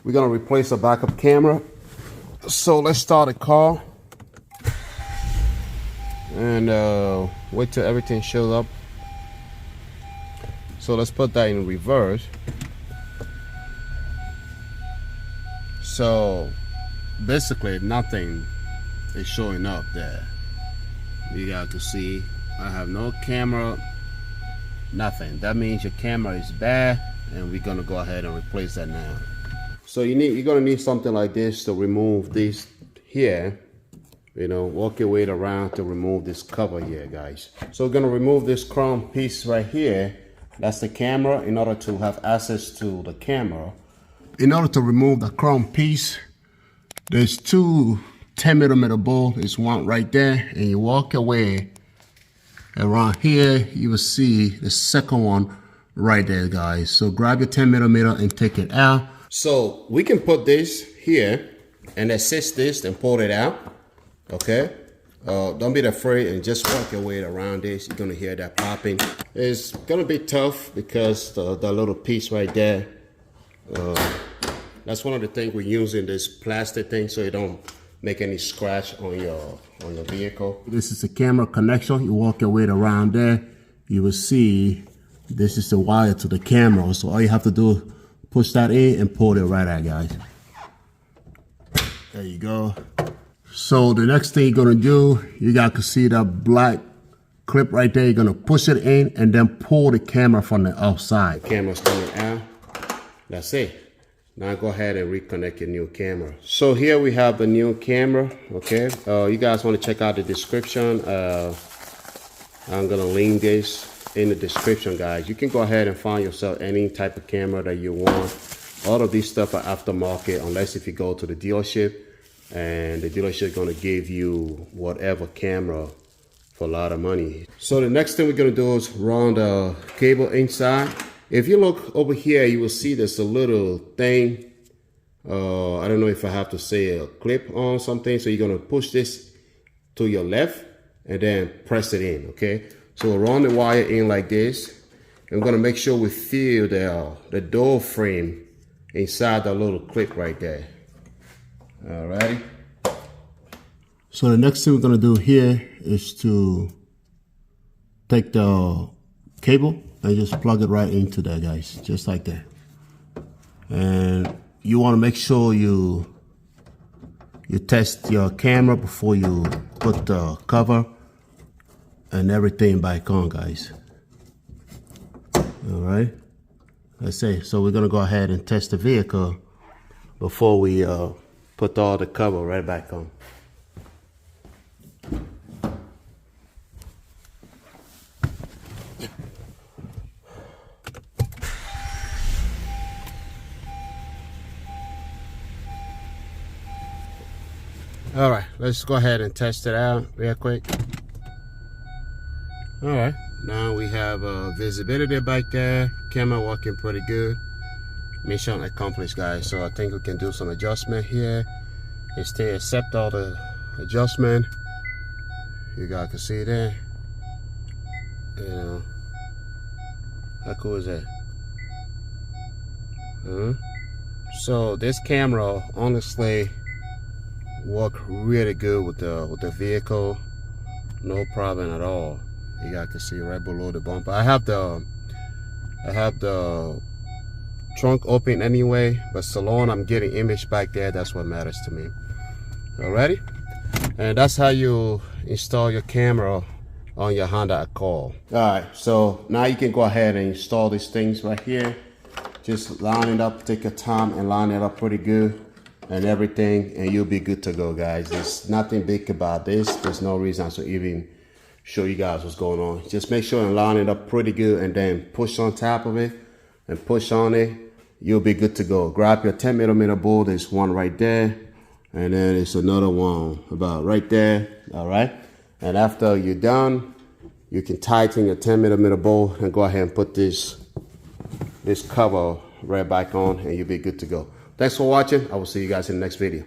we're gonna replace the backup camera. So let's start the car and wait till everything shows up. So let's put that in reverse. So basically nothing is showing up there. You got to see I have no camera, nothing. That means your camera is bad, and we're gonna go ahead and replace that now. So you're gonna need something like this to remove this here. You know, work your way around to remove this cover here, guys. So we're gonna remove this chrome piece right here. That's the camera. In order to have access to the camera, in order to remove the chrome piece, there's two 10mm bolts. There's one right there, and you walk your way around here, you will see the second one right there, guys. So grab your 10mm and take it out. So we can put this here and assist this and pull it out, okay? Don't be afraid and just work your way around this. You're gonna hear that popping. It's gonna be tough because the little piece right there, that's one of the things we're using, this plastic thing, so you don't make any scratch on your vehicle. This is the camera connection. You walk your way around there, you will see this is the wire to the camera. So all you have to do, push that in and pull it right out, guys. There you go. So the next thing you're gonna do, you guys can see that black clip right there. You're gonna push it in and then pull the camera from the outside. The camera's coming out. That's it. Now go ahead and reconnect your new camera. So here we have the new camera, okay? You guys want to check out the description. I'm gonna link this in the description, guys. You can go ahead and find yourself any type of camera that you want. All of these stuff are aftermarket, unless if you go to the dealership, and the dealership is gonna give you whatever camera for a lot of money. So the next thing we're gonna do is run the cable inside. If you look over here, you will see there's a little thing. I don't know if I have to say a clip on something. So you're gonna push this to your left and then press it in, okay? So we'll run the wire in like this. And we're gonna make sure we feel the door frame inside the little clip right there. Alrighty. So the next thing we're gonna do here is to take the cable and just plug it right into there, guys, just like that. And you want to make sure you test your camera before you put the cover and everything back on, guys. All right, let's see. So we're gonna go ahead and test the vehicle before we put all the cover right back on. All right, let's go ahead and test it out real quick. All right, now we have visibility back there. Camera working pretty good. Mission accomplished, guys. So I think we can do some adjustment here. It still accept all the adjustment. You guys can see there. You know, how cool is that? So this camera, honestly, work really good with the vehicle. No problem at all. You guys can see right below the bumper. I have the trunk open anyway, but so long I'm getting image back there, that's what matters to me. Alrighty, and that's how you install your camera on your Honda Accord. Alright, so now you can go ahead and install these things right here. Just line it up, take your time and line it up pretty good and everything, and you'll be good to go, guys. There's nothing big about this. There's no reason to even show you guys what's going on. Just make sure and line it up pretty good and then push on top of it and push on it. You'll be good to go. Grab your 10mm bolt. There's one right there, and then there's another one about right there. All right, and after you're done, you can tighten your 10mm bolt and go ahead and put this cover right back on, and you'll be good to go. Thanks for watching. I will see you guys in the next video.